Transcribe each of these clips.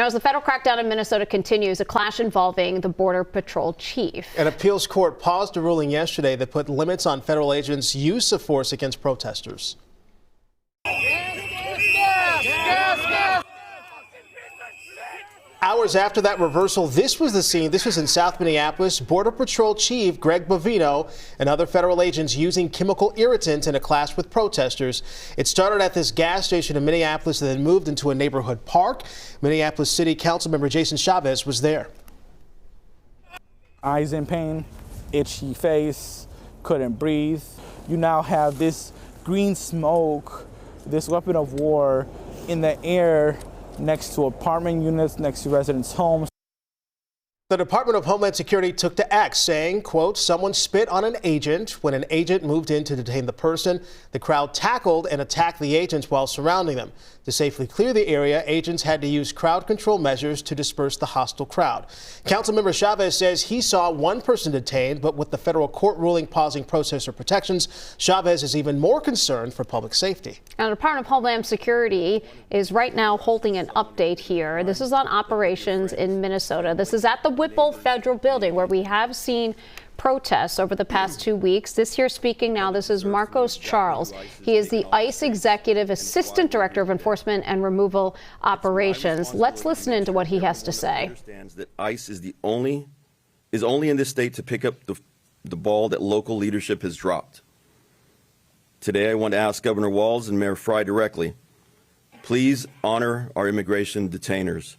as the federal crackdown in Minnesota continues, a clash involving the Border Patrol chief. An appeals court paused a ruling yesterday that put limits on federal agents' use of force against protesters. Hours after that reversal, this was the scene. This was in South Minneapolis. Border Patrol Chief Greg Bovino and other federal agents using chemical irritants in a clash with protesters. It started at this gas station in Minneapolis and then moved into a neighborhood park. Minneapolis City Council member Jason Chavez was there. Eyes in pain, itchy face, couldn't breathe. You now have this green smoke, this weapon of war in the air next to apartment units, next to residents' homes. The Department of Homeland Security took to X, saying, quote, someone spit on an agent. When an agent moved in to detain the person, the crowd tackled and attacked the agents while surrounding them. To safely clear the area, agents had to use crowd control measures to disperse the hostile crowd. Councilmember Chavez says he saw one person detained, but with the federal court ruling pausing protester protections, Chavez is even more concerned for public safety. Now, the Department of Homeland Security is right now holding an update here. This is on operations in Minnesota. This is at the Whipple Federal Building, where we have seen protests over the past 2 weeks. This here speaking now, this is Marcos Charles. He is the ICE Executive Assistant Director of Enforcement and Removal Operations. Let's listen into what he has to say. Understands that ICE is only in this state to pick up the ball that local leadership has dropped. Today, I want to ask Governor Walz and Mayor Fry directly, please honor our immigration detainers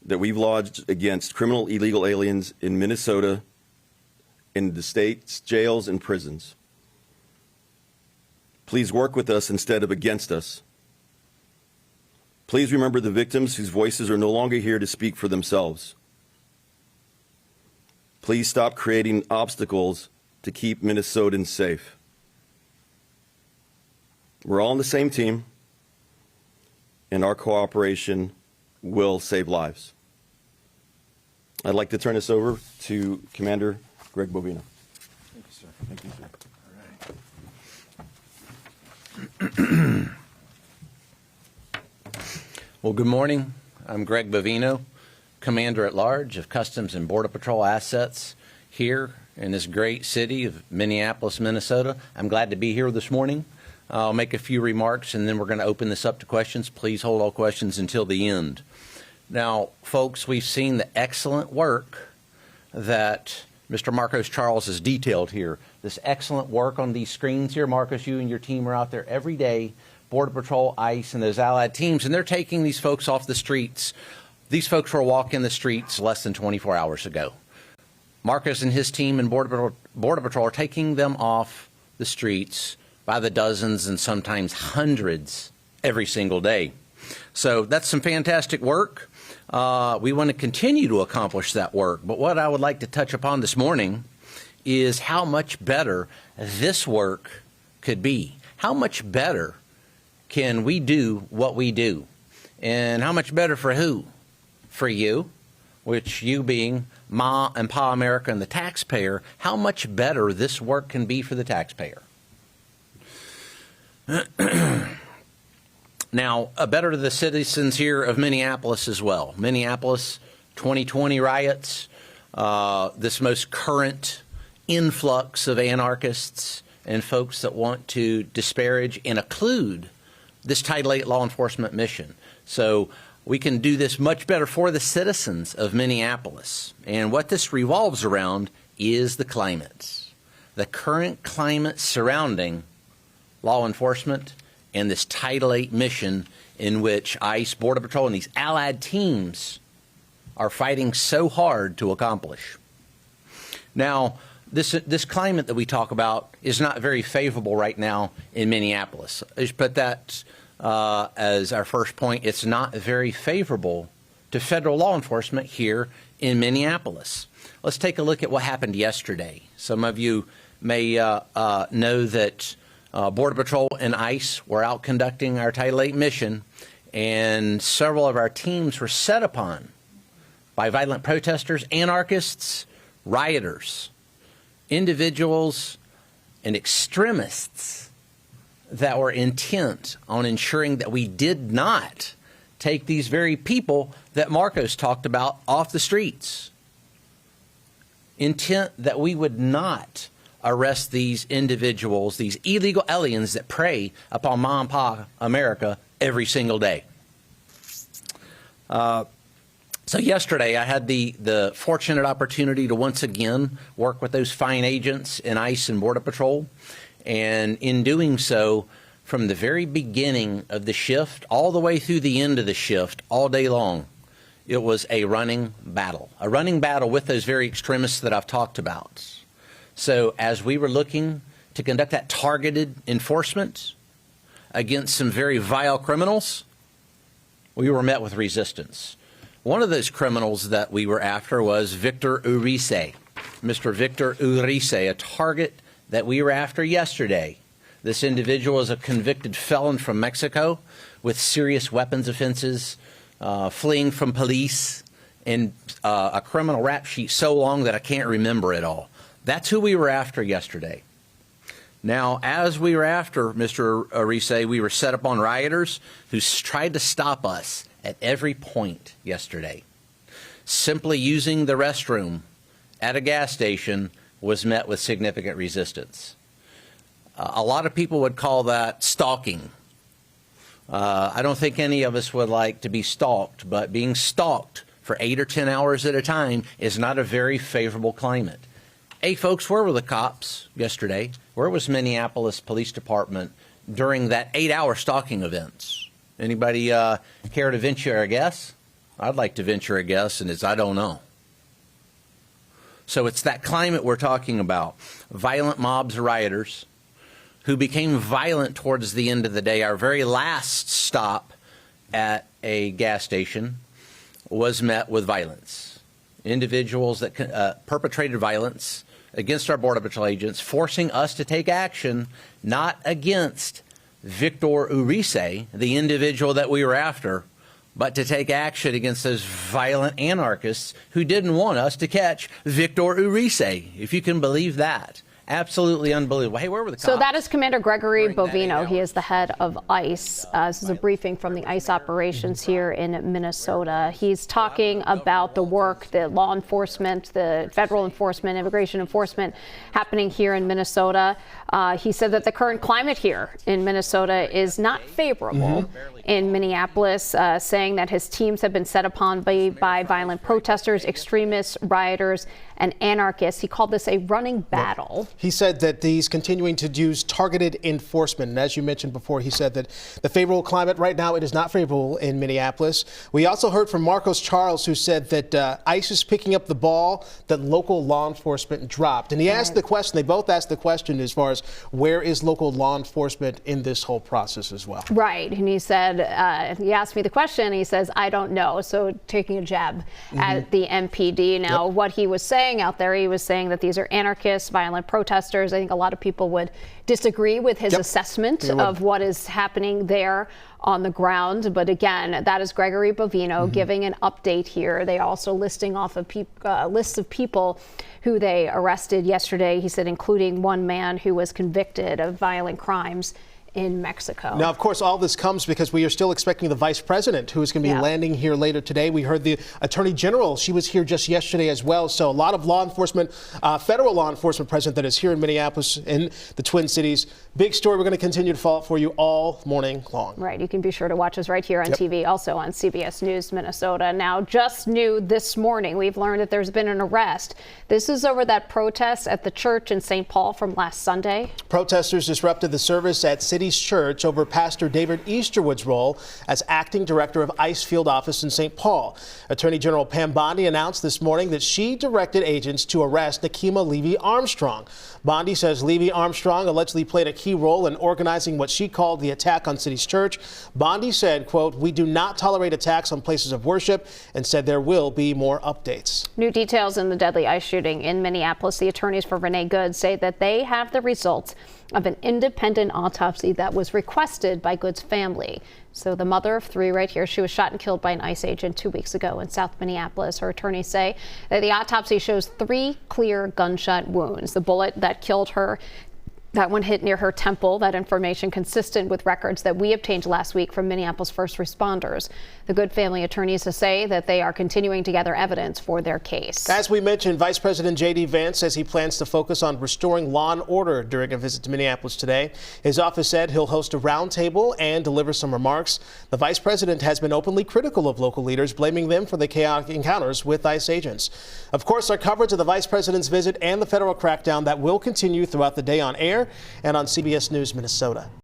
that we've lodged against criminal illegal aliens in Minnesota, in the state's jails and prisons. Please work with us instead of against us. Please remember the victims whose voices are no longer here to speak for themselves. Please stop creating obstacles to keep Minnesotans safe. We're all on the same team, and our cooperation will save lives. I'd like to turn this over to Commander Greg Bovino. Thank you, sir. Thank you, sir. All right. Well, good morning. I'm Greg Bovino, Commander at Large of Customs and Border Patrol Assets here in this great city of Minneapolis, Minnesota. I'm glad to be here this morning. I'll make a few remarks and then we're going to open this up to questions. Please hold all questions until the end. Now, folks, we've seen the excellent work that Mr. Marcos Charles has detailed here. This excellent work on these screens here. Marcos, you and your team are out there every day, Border Patrol, ICE, and those allied teams, and they're taking these folks off the streets. These folks were walking the streets less than 24 hours ago. Marcos and his team and Border Patrol are taking them off the streets by the dozens and sometimes hundreds every single day. So that's some fantastic work. We want to continue to accomplish that work. But what I would like to touch upon this morning is how much better this work could be. How much better can we do what we do? And how much better for who? For you, which you being Ma and Pa America and the taxpayer, how much better this work can be for the taxpayer. Now, better to the citizens here of Minneapolis as well. Minneapolis 2020 riots, this most current influx of anarchists and folks that want to disparage and occlude this Title VIII law enforcement mission. So we can do this much better for the citizens of Minneapolis. And what this revolves around is the climate, the current climate surrounding law enforcement and this Title VIII mission in which ICE, Border Patrol, and these allied teams are fighting so hard to accomplish. Now, this climate that we talk about is not very favorable right now in Minneapolis. I just put that as our first point. It's not very favorable to federal law enforcement here in Minneapolis. Let's take a look at what happened yesterday. Some of you may know that Border Patrol and ICE were out conducting our Title VIII mission, and several of our teams were set upon by violent protesters, anarchists, rioters, individuals, and extremists that were intent on ensuring that we did not take these very people that Marcos talked about off the streets. Intent that we would not arrest these individuals, these illegal aliens that prey upon mom and pop America every single day. So yesterday I had the fortunate opportunity to once again work with those fine agents in ICE and Border Patrol. And in doing so, from the very beginning of the shift all the way through the end of the shift, all day long, it was a running battle with those very extremists that I've talked about. So as we were looking to conduct that targeted enforcement against some very vile criminals, we were met with resistance. One of those criminals that we were after was Victor Urice, Mr. Victor Urice, a target that we were after yesterday. This individual is a convicted felon from Mexico with serious weapons offenses, fleeing from police, and a criminal rap sheet so long that I can't remember it all. That's who we were after yesterday. Now, as we were after Mr. Urice, we were set upon rioters who tried to stop us at every point yesterday. Simply using the restroom at a gas station was met with significant resistance. A lot of people would call that stalking. I don't think any of us would like to be stalked, but being stalked for 8 or 10 hours at a time is not a very favorable climate. Hey, folks, where were the cops yesterday? Where was Minneapolis Police Department during that 8-hour stalking events? Anybody care to venture a guess? I'd like to venture a guess, and it's I don't know. So it's that climate we're talking about. Violent mobs, rioters, who became violent towards the end of the day. Our very last stop at a gas station was met with violence. Individuals that perpetrated violence against our Border Patrol agents, forcing us to take action, not against Victor Urice, the individual that we were after, but to take action against those violent anarchists who didn't want us to catch Victor Urice, if you can believe that. Absolutely unbelievable. Hey, where were the cops? So that is Commander Gregory Bovino. He is the head of ICE. This is a briefing from the ICE operations here in Minnesota. He's talking about the work, the law enforcement, the federal enforcement, immigration enforcement happening here in Minnesota. He said that the current climate here in Minnesota is not favorable. In Minneapolis, saying that his teams have been set upon by violent protesters, extremists, rioters, and anarchists. He called this a running battle. He said that he's continuing to use targeted enforcement. And as you mentioned before, he said that the favorable climate right now, it is not favorable in Minneapolis. We also heard from Marcos Charles, who said that ICE is picking up the ball that local law enforcement dropped. And he asked the question, they both asked the question as far as where is local law enforcement in this whole process as well. Right. And he said, he asked me the question, he says, I don't know. So taking a jab at the MPD. Now, what he was saying out there, he was saying that these are anarchists, violent protesters. I think a lot of people would disagree with his assessment of what is happening there on the ground. But again, that is Gregory Bovino giving an update here. They also listing off a list of people who they arrested yesterday. He said, including one man who was convicted of violent crimes in Mexico. Now, of course, all this comes because we are still expecting the vice president, who is going to be landing here later today. We heard the attorney general. She was here just yesterday as well. So a lot of law enforcement, federal law enforcement present that is here in Minneapolis, in the Twin Cities. Big story. We're going to continue to follow up for you all morning long. Right. You can be sure to watch us right here on TV, also on CBS News Minnesota. Now, just new this morning, we've learned that there's been an arrest. This is over that protest at the church in St. Paul from last Sunday. Protesters disrupted the service at City's Church over Pastor David Easterwood's role as acting director of ICE field office in St. Paul. Attorney General Pam Bondi announced this morning that she directed agents to arrest Nakima Levy-Armstrong. Bondi says Levy-Armstrong allegedly played a key role in organizing what she called the attack on City's Church. Bondi said, quote, "We do not tolerate attacks on places of worship," and said there will be more updates. New details in the deadly ICE shooting in Minneapolis. The attorneys for Renee Good say that they have the results of an independent autopsy that was requested by Good's family. So the mother of 3 right here, she was shot and killed by an ICE agent 2 weeks ago in South Minneapolis. Her attorneys say that the autopsy shows 3 clear gunshot wounds. The bullet that killed her That one hit near her temple. That information consistent with records that we obtained last week from Minneapolis first responders. The Good family attorneys say that they are continuing to gather evidence for their case. As we mentioned, Vice President J.D. Vance says he plans to focus on restoring law and order during a visit to Minneapolis today. His office said he'll host a roundtable and deliver some remarks. The vice president has been openly critical of local leaders, blaming them for the chaotic encounters with ICE agents. Of course, our coverage of the vice president's visit and the federal crackdown that will continue throughout the day on air and on CBS News Minnesota.